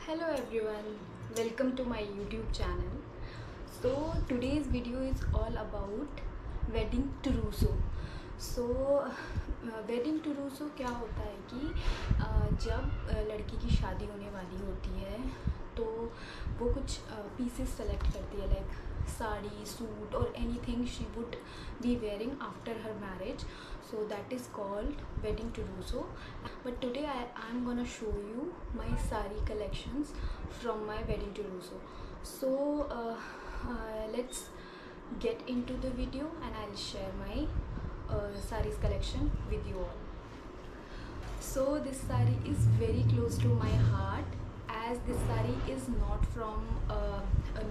Hello everyone, welcome to my YouTube channel. So today's video is all about wedding trousseau. So wedding trousseau क्या होता है कि जब लड़की की शादी होने वाली होती है तो वो कुछ पीसेस सेलेक्ट करती है, लाइक साड़ी, सूट और anything she would be wearing after her marriage. So that is called wedding trousseau. But today I'm gonna show you my sari collections from my wedding trousseau. So let's get into the video and I'll share my sarees collection with you all. So this saree is very close to my heart as this saree is not from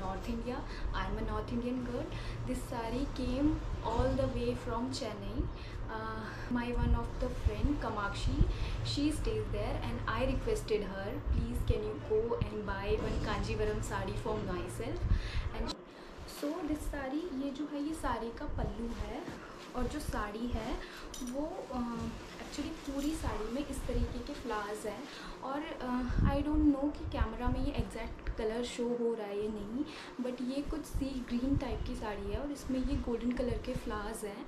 North India. I'm a North Indian girl. This saree came all the way from Chennai. My one of the friend Kamakshi, she stays there and I requested her, please can you go and buy one Kanjivaram saree for myself. And so this saree, ये जो है ये साड़ी का पल्लू है और जो साड़ी है वो एक्चुअली पूरी साड़ी में इस तरीके के फ्लावर्स हैं और आई डोंट नो कि कैमरा में ये एग्जैक्ट कलर शो हो रहा है या नहीं, बट ये कुछ सी ग्रीन टाइप की साड़ी है और इसमें ये गोल्डन कलर के फ्लावर्स हैं.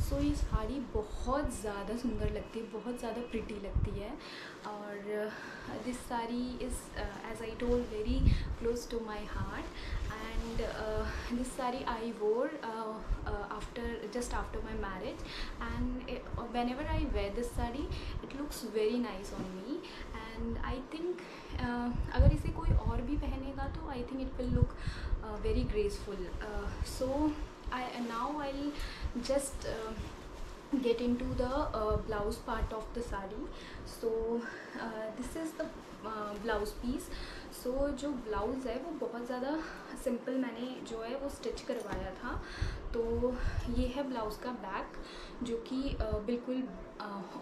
सो ये साड़ी बहुत ज़्यादा सुंदर लगती है, बहुत ज़्यादा प्रिटी लगती है. और this sari is as I told very close to my heart. And this saree I wore just after my marriage, and whenever I wear this saree it looks very nice on me, and I think अगर इसे कोई और भी पहनेगा तो I think it will look very graceful. So now I'll just get into the blouse part of the saree. So this is the blouse piece. So जो blouse है वो बहुत ज़्यादा सिंपल मैंने जो है वो स्टिच करवाया था. तो ये है ब्लाउज़ का बैक जो कि बिल्कुल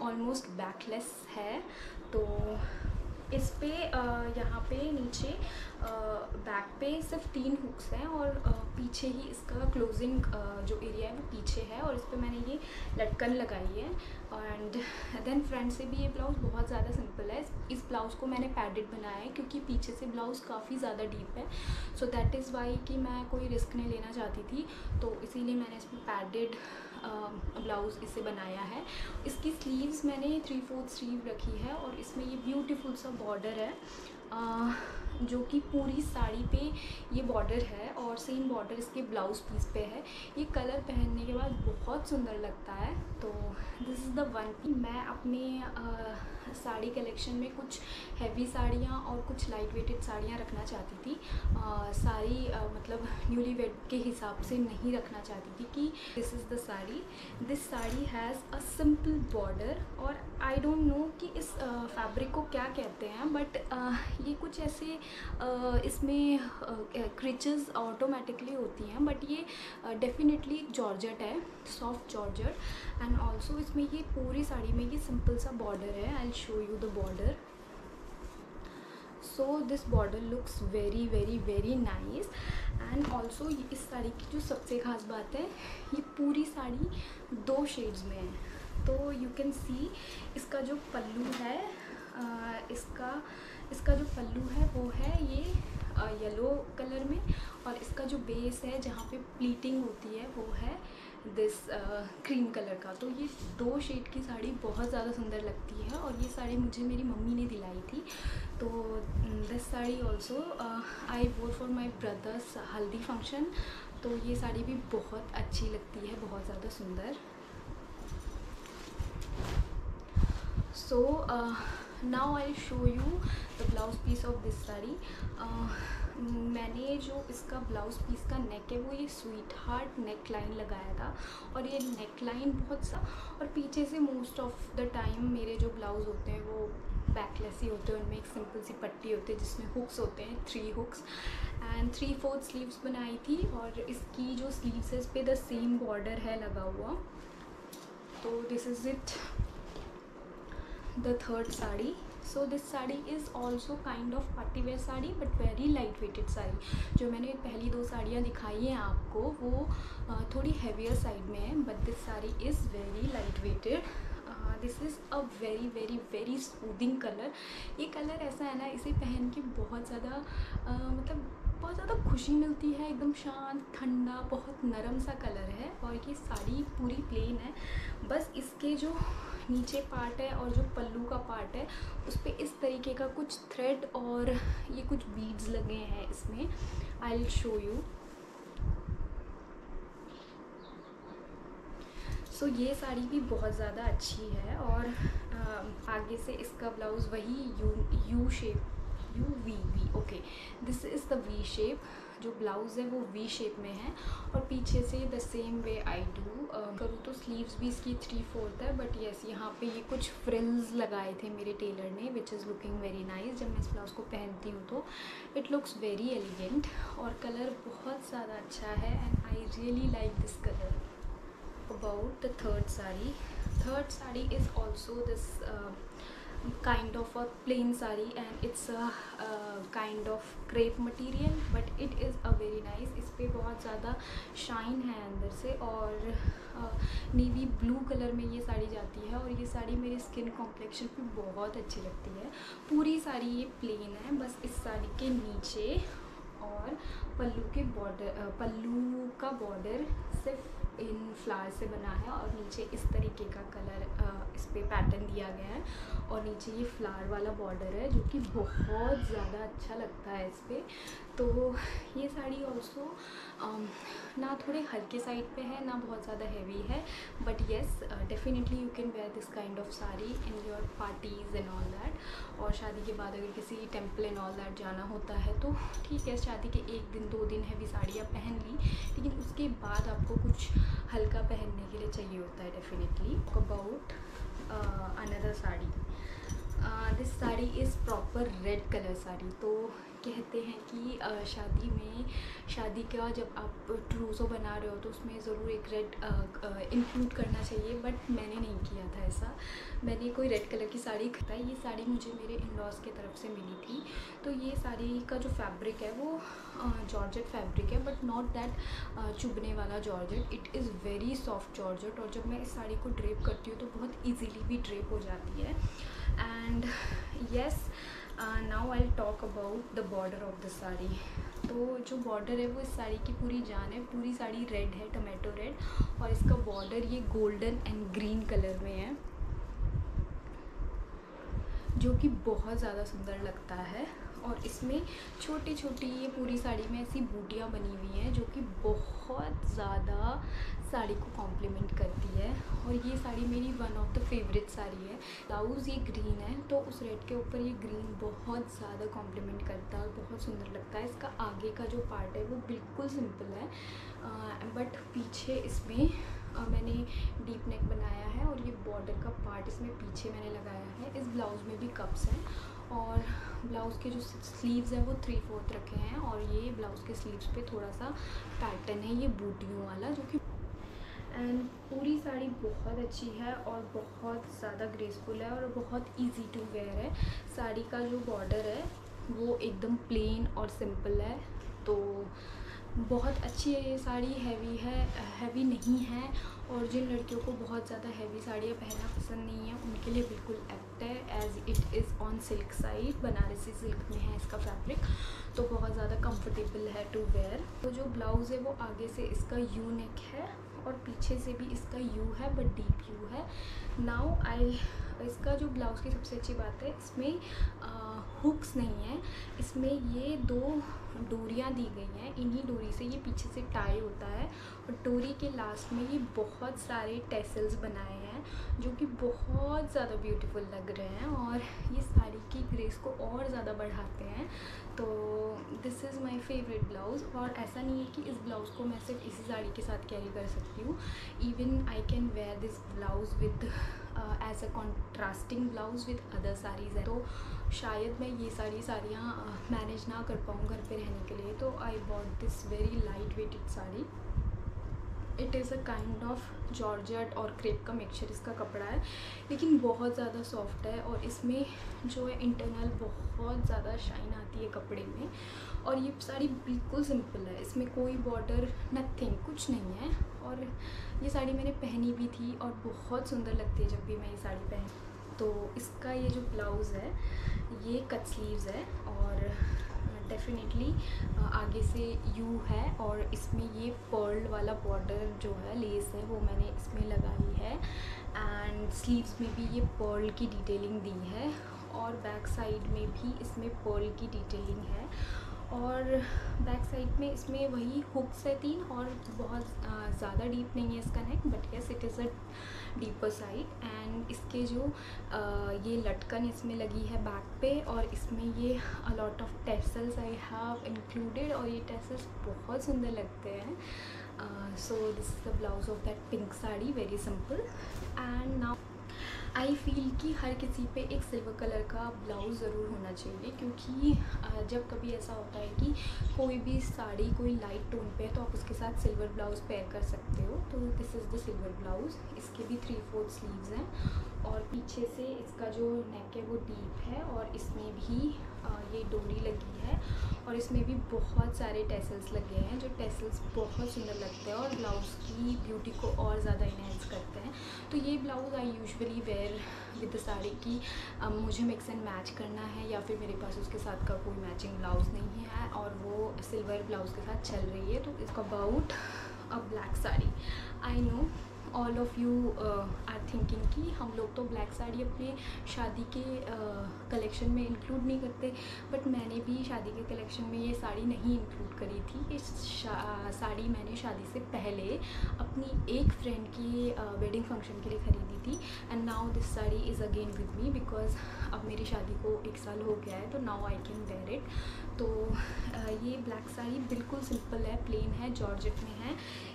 ऑलमोस्ट बैकलेस है. तो इस पे यहाँ पे नीचे बैक पे सिर्फ 3 हुक्स हैं और पीछे ही इसका क्लोजिंग जो एरिया है वो पीछे है और इस पे मैंने ये लटकन लगाई है. एंड देन फ्रंट से भी ये ब्लाउज़ बहुत ज़्यादा सिंपल है. इस ब्लाउज़ को मैंने पैडेड बनाया है क्योंकि पीछे से ब्लाउज़ काफ़ी ज़्यादा डीप है. सो दैट इज़ वाई कि मैं कोई रिस्क नहीं लेना चाहती थी, तो इसीलिए मैंने इसमें पैडेड ब्लाउज़ इसे बनाया है. इसकी स्लीव्स मैंने 3/4 स्लीव रखी है और इसमें ये ब्यूटीफुल सा बॉर्डर है जो कि पूरी साड़ी पे ये बॉर्डर है और सेम बॉर्डर इसके ब्लाउज़ पीस पे है. ये कलर पहनने के बाद बहुत सुंदर लगता है. तो this is the one piece. मैं अपने साड़ी कलेक्शन में कुछ हैवी साड़ियाँ और कुछ लाइट वेटेड साड़ियाँ रखना चाहती थी. साड़ी मतलब न्यूली वेड के हिसाब से नहीं रखना चाहती थी कि this is the sari. This sari has a simple border और आई डोंट नो कि इस फैब्रिक को क्या कहते हैं, बट ये कुछ ऐसे इसमें क्रिचेस ऑटोमेटिकली होती हैं, बट ये डेफिनेटली जॉर्जेट है, सॉफ्ट जॉर्जेट. एंड ऑल्सो इसमें ये पूरी साड़ी में ये सिंपल सा बॉर्डर है. आई will show you the border. So this border looks very very very nice. And also इस साड़ी की जो सबसे ख़ास बात है, ये पूरी साड़ी 2 शेड्स में है. तो यू कैन सी इसका जो पल्लू है, इसका जो पल्लू है वो है ये येलो कलर में और इसका जो बेस है जहाँ पे प्लीटिंग होती है वो है दिस क्रीम कलर का. तो ये 2 शेड की साड़ी बहुत ज़्यादा सुंदर लगती है और ये साड़ी मुझे मेरी मम्मी ने दिलाई थी. तो दिस साड़ी ऑल्सो आई वोर फॉर माई ब्रदर्स हल्दी फंक्शन. तो ये साड़ी भी बहुत अच्छी लगती है, बहुत ज़्यादा सुंदर. So now I'll show you the blouse piece of this saree. मैंने जो इसका ब्लाउज़ पीस का नेक है वो ये स्वीट हार्ट नेक लाइन लगाया था और ये नेक लाइन बहुत सा और पीछे से मोस्ट ऑफ द टाइम मेरे जो ब्लाउज़ होते हैं वो बैकलेस ही होते हैं. उनमें एक सिंपल सी पट्टी होती है जिसमें हुक्स होते हैं, 3 हुक्स. एंड 3/4 स्लीव्स बनाई थी और इसकी जो स्लीव्स है इस पर द सेम बॉर्डर है लगा हुआ. तो this is it, the third saree. So this saree is also kind of party wear sari but very light weighted sari. जो मैंने पहली 2 साड़ियाँ दिखाई हैं आपको वो थोड़ी heavier साइड में है, but this saree is very light weighted. This is a very very very soothing colour. ये कलर ऐसा है ना, इसे पहन के बहुत ज़्यादा मतलब बहुत ज़्यादा खुशी मिलती है, एकदम शांत ठंडा बहुत नरम सा कलर है। और ये साड़ी पूरी प्लेन है, बस इसके जो नीचे पार्ट है और जो पल्लू का पार्ट है उस पर इस तरीके का कुछ थ्रेड और ये कुछ बीड्स लगे हैं इसमें। I will show you. So ये साड़ी भी बहुत ज़्यादा अच्छी है। और आगे से इसका ब्लाउज़ वही U shape, V okay, this is the V shape. जो ब्लाउज़ है वो वी शेप में है और पीछे से the same way I do करूँ तो स्लीव्स भी इसकी 3/4 है। बट येस, यहाँ पे ये कुछ फ्रिल्स लगाए थे मेरे टेलर ने, which is looking very nice. जब मैं इस ब्लाउज़ को पहनती हूँ तो इट लुक्स वेरी एलिगेंट और कलर बहुत ज़्यादा अच्छा है and I really like this colour. About the third sari is also this kind of a plain sari and it's a kind of crepe material, but it is a very nice। इस पे बहुत ज़्यादा shine है अंदर से और navy blue colour में ये साड़ी जाती है और ये साड़ी मेरे स्किन कॉम्प्लेक्शन पे बहुत अच्छी लगती है। पूरी साड़ी ये प्लेन है, बस इस साड़ी के नीचे और पल्लू का बॉर्डर सिर्फ इन फ्लावर से बना है और नीचे इस तरीके का कलर इस पे पैटर्न दिया गया है और नीचे ये फ्लावर वाला बॉर्डर है जो कि बहुत ज़्यादा अच्छा लगता है इस पर। तो ये साड़ी ऑल्सो ना थोड़े हल्के साइड पे है ना बहुत ज़्यादा हैवी है, but yes definitely you can wear this kind of sari in your parties and all that. और शादी के बाद अगर किसी टेम्पल एंड ऑल दैट जाना होता है तो ठीक है, शादी के 1 दिन 2 दिन हैवी साड़ियाँ पहन ली, लेकिन उसके बाद आपको कुछ हल्का पहनने के लिए चाहिए होता है definitely. About another sari, this sari is proper red colour sari. तो कहते हैं कि शादी का जब आप ट्रूसो बना रहे हो तो उसमें ज़रूर एक रेड इंक्लूड करना चाहिए, बट मैंने नहीं किया था ऐसा। मैंने कोई रेड कलर की साड़ी खरीदा। ये साड़ी मुझे मेरे इन-लॉज़ की तरफ से मिली थी। तो ये साड़ी का जो फैब्रिक है वो जॉर्जेट फैब्रिक है, बट नॉट दैट चुभने वाला georgette. It is very soft georgette और जब मैं इस साड़ी को ड्रेप करती हूँ तो बहुत ईजीली भी ड्रेप हो जाती है। And yes, now I talk about the border of the sari. तो जो बॉर्डर है वो इस साड़ी की पूरी जान है। पूरी साड़ी रेड है, टमाटो रेड, और इसका बॉर्डर ये गोल्डन एंड ग्रीन कलर में है जो कि बहुत ज़्यादा सुंदर लगता है। और इसमें छोटी छोटी ये पूरी साड़ी में ऐसी बूटियाँ बनी हुई हैं जो कि बहुत ज़्यादा साड़ी को कॉम्प्लीमेंट करती है। और ये साड़ी मेरी one of the favourite sari है। ब्लाउज़ ये ग्रीन है तो उस रेड के ऊपर ये ग्रीन बहुत ज़्यादा कॉम्प्लीमेंट करता है और बहुत सुंदर लगता है। इसका आगे का जो पार्ट है वो बिल्कुल सिंपल है, बट पीछे इसमें मैंने डीप नेक बनाया है और ये बॉर्डर का पार्ट इसमें पीछे मैंने लगाया है। इस ब्लाउज़ में भी कप्स हैं और ब्लाउज़ के जो स्लीव्स हैं वो 3/4 रखे हैं और ये ब्लाउज़ के स्लीव्स पे थोड़ा सा पैटर्न है ये बूटियों वाला जो कि एंड पूरी साड़ी बहुत अच्छी है और बहुत ज़्यादा ग्रेसफुल है और बहुत इजी टू वेयर है। साड़ी का जो बॉर्डर है वो एकदम प्लेन और सिंपल है, तो बहुत अच्छी है ये साड़ी। हैवी नहीं है और जिन लड़कियों को बहुत ज़्यादा हैवी साड़ियाँ पहनना पसंद नहीं है उनके लिए बिल्कुल एप्ट है, as it is on silk side. Banarasi silk में है इसका फैब्रिक, तो बहुत ज़्यादा कंफर्टेबल है टू वेयर। तो जो ब्लाउज़ है वो आगे से इसका यू नेक है और पीछे से भी इसका यू है, बट डीप यू है। नाउ इसका जो ब्लाउज़ की सबसे अच्छी बात है इसमें हुक्स नहीं है, इसमें ये 2 डोरियाँ दी गई हैं। इन्हीं डोरी से ये पीछे से टाई होता है और डोरी के लास्ट में ये बहुत सारे टेसल्स बनाए हैं जो कि बहुत ज़्यादा ब्यूटीफुल लग रहे हैं और ये साड़ी की ग्रेस को और ज़्यादा बढ़ाते हैं। तो this is my favourite blouse. और ऐसा नहीं है कि इस ब्लाउज़ को मैं सिर्फ इसी साड़ी के साथ कैरी कर सकती हूँ, even I can wear this blouse with as a contrasting blouse with other saris है। तो शायद मैं ये साड़ियाँ मैनेज ना कर पाऊँ घर पे रहने के लिए, तो I bought this very light weighted sari it is a kind of georgette और क्रेप का मिक्सचर इसका कपड़ा है, लेकिन बहुत ज़्यादा सॉफ्ट है और इसमें जो है इंटरनल बहुत ज़्यादा शाइन आती है कपड़े में। और ये साड़ी बिल्कुल सिंपल है, इसमें कोई बॉर्डर नथिंग कुछ नहीं है। और ये साड़ी मैंने पहनी भी थी और बहुत सुंदर लगती है जब भी मैं ये साड़ी पहन। तो इसका ये जो ब्लाउज़ है ये कट स्लीव्स है और डेफिनेटली आगे से यू है और इसमें ये पर्ल वाला बॉर्डर जो है लेस है वो मैंने इसमें लगाई है। एंड स्लीव्स में भी ये पर्ल की डिटेलिंग दी है और बैक साइड में भी इसमें पर्ल की डिटेलिंग है। और बैक साइड में इसमें वही हुक्स है 3 और बहुत ज़्यादा डीप नहीं है इसका neck, but yes it is a deeper side. And इसके जो ये लटकन इसमें लगी है बैक पे और इसमें ये a lot of tassels I have included और ये टेसल्स बहुत सुंदर लगते हैं। So this is the blouse of that pink sari, very simple. And now I feel कि हर किसी पे एक सिल्वर कलर का ब्लाउज़ ज़रूर होना चाहिए, क्योंकि जब कभी ऐसा होता है कि कोई भी साड़ी कोई लाइट टोन पे है तो आप उसके साथ सिल्वर ब्लाउज़ पेयर कर सकते हो। तो this is the silver blouse. इसके भी 3/4 स्लीव्स हैं और पीछे से इसका जो नेक है वो डीप है और इसमें भी ये डोरी लगी है और इसमें भी बहुत सारे टेसल्स लगे हैं जो टेसल्स बहुत सुंदर लगते हैं और ब्लाउज़ की ब्यूटी को और ज़्यादा इनहेंस करते हैं। तो ये blouse I usually wear with the sari की मुझे मिक्स एंड मैच करना है या फिर मेरे पास उसके साथ का कोई मैचिंग ब्लाउज़ नहीं है और वो सिल्वर ब्लाउज़ के साथ चल रही है। तो इसका about a black sari, I know all of you are thinking कि हम लोग तो ब्लैक साड़ी अपने शादी के कलेक्शन में इंक्लूड नहीं करते, बट मैंने भी शादी के कलेक्शन में ये साड़ी नहीं इंक्लूड करी थी। इस साड़ी मैंने शादी से पहले अपनी एक फ्रेंड की वेडिंग फंक्शन के लिए ख़रीदी थी and now this sari is again with me because अब मेरी शादी को 1 साल हो गया है तो now I can where it. तो ये ब्लैक साड़ी बिल्कुल सिंपल है, प्लेन है, जॉर्जेट में है।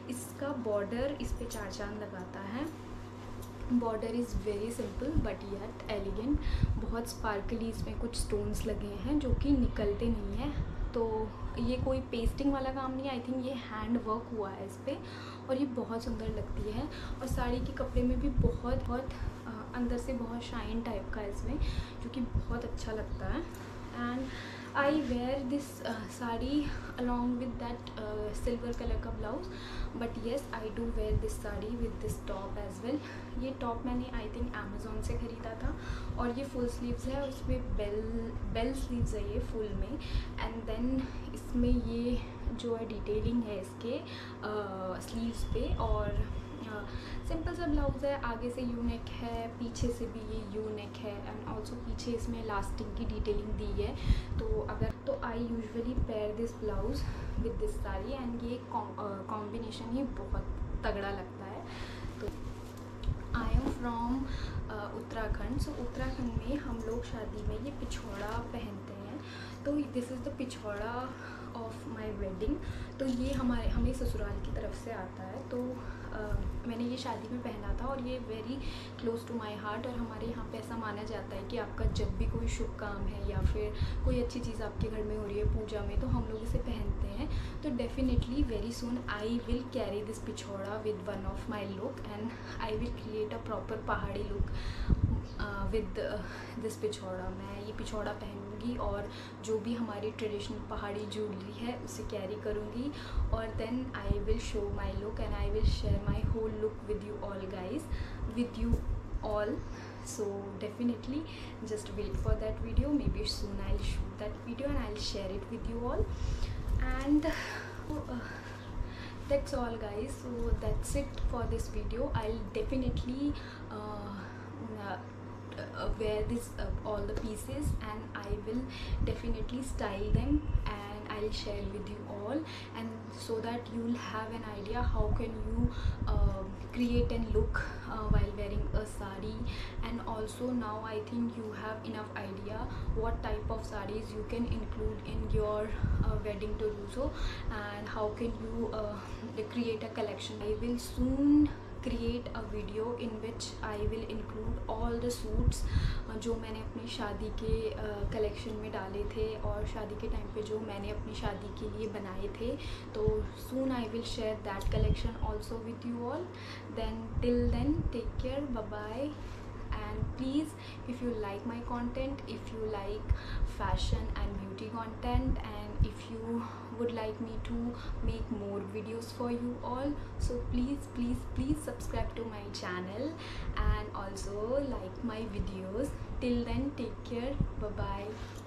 इसका बॉर्डर इस पे 4 चांद लगाता है। Border is very simple but yet elegant. बहुत स्पार्कली इसमें कुछ स्टोन्स लगे हैं जो कि निकलते नहीं हैं। तो ये कोई पेस्टिंग वाला काम नहीं है, आई थिंक ये हैंड वर्क हुआ है इस पर और ये बहुत सुंदर लगती है। और साड़ी के कपड़े में भी बहुत अंदर से बहुत शाइन टाइप का है इसमें, जो कि बहुत अच्छा लगता है। And I wear this sari along with that silver colour का blouse, but yes I do wear this sari with this top as well. ये टॉप मैंने आई थिंक अमेज़ोन से ख़रीदा था और ये फुल स्लीव्स है, उसमें बेल स्लीव्स है ये फुल में। एंड देन इसमें ये जो है डिटेलिंग है इसके स्लीव्स पे और सिंपल सा ब्लाउज़ है। आगे से यू नेक है, पीछे से भी ये यू नेक है एंड ऑल्सो पीछे इसमें लास्टिंग की डिटेलिंग दी है। तो I usually pair this blouse with this sari and ये कॉम्बिनेशन ही बहुत तगड़ा लगता है। तो आई एम फ्रॉम उत्तराखंड। सो उत्तराखंड में हम लोग शादी में ये पिछौड़ा पहनते हैं। तो this is the pichhoda of my wedding. तो ये हमें ससुराल की तरफ से आता है। तो मैंने ये शादी में पहना था और ये very close to my heart. और हमारे यहाँ पे ऐसा माना जाता है कि आपका जब भी कोई शुभ काम है या फिर कोई अच्छी चीज़ आपके घर में हो रही है पूजा में, तो हम लोग इसे पहनते हैं। तो definitely very soon I will carry this pichhoda with one of my look and I will create a proper pahari look with this pichhoda. मैं ये पिछौड़ा पहनूँगी और जो भी हमारी ट्रेडिशनल पहाड़ी ज्वेलरी है उसे कैरी करूँगी और then I will show my look and I will share my whole look with you all guys, with you all. So definitely just wait for that video. Maybe soon I'll shoot that video and I'll share it with you all. And that's all guys. So that's it for this video. I'll definitely wear this all the pieces and I will definitely style them and I'll share with you all, and so that you'll have an idea how can you create a look while wearing a sari. And also now I think you have enough idea what type of sarees you can include in your wedding to do so, and how can you create a collection. I will soon create a video in which I will include all the suits जो मैंने अपनी शादी के collection में डाले थे और शादी के टाइम पे जो मैंने अपनी शादी के लिए बनाए थे. तो soon I will share that collection also with you all. Then till then, take care, bye bye. And please, if you like my content, if you like fashion and beauty content, and if you would like me to make more videos for you all, so please subscribe to my channel and also like my videos. Till then, take care, bye bye.